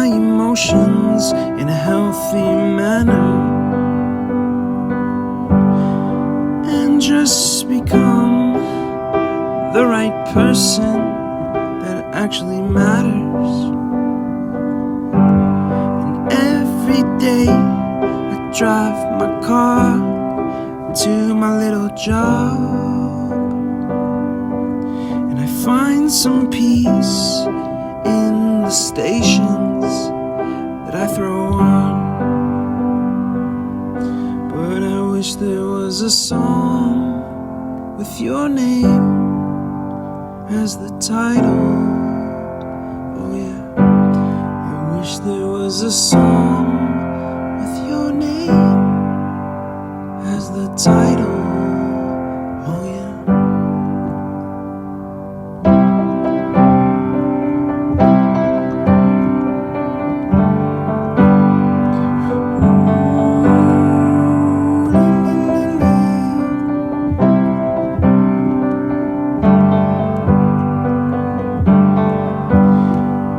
my emotions in a healthy manner and just become the right person that actually matters. And every day I drive my car to my little job, and I find some peace in the stations that I throw on. But I wish there was a song with your name as the title. Oh yeah, I wish there was a song with your name as the title. Oh yeah.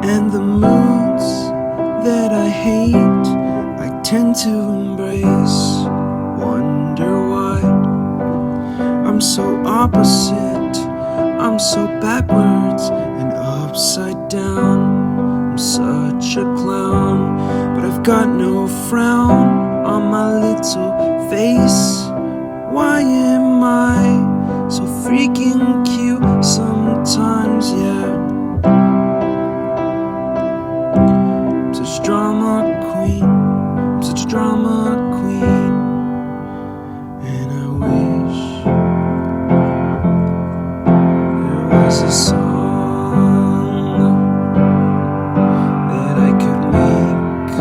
And the moods that I hate, I tend to embrace. Wonder why I'm so opposite, I'm so backwards and upside down. I'm such a clown, but I've got no frown on my little face. Why am I so freaking cute sometimes, yeah? Such drama queen, I'm such a drama queen. And I wish there was a song that I could make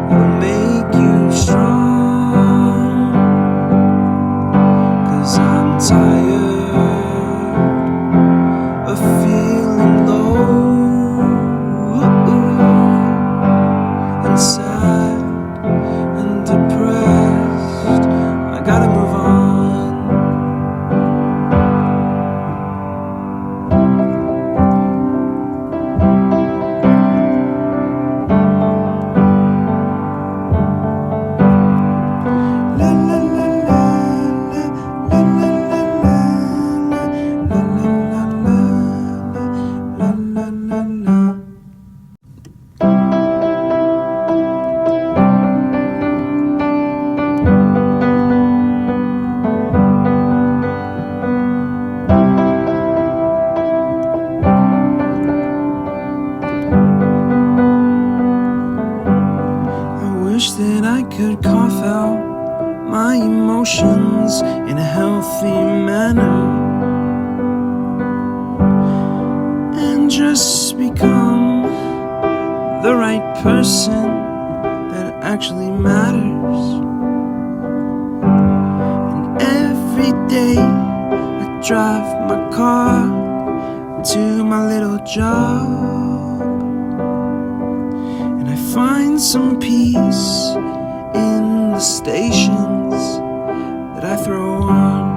that'll make you strong. 'Cause I'm tired of feeling low and sad and depressed. I gotta move on. La la la la la la la la la la la. I wish that I could cough out my emotions in a healthy manner and just become the right person that actually matters. And every day I drive my car to my little job, and I find some peace in the stations that I throw on.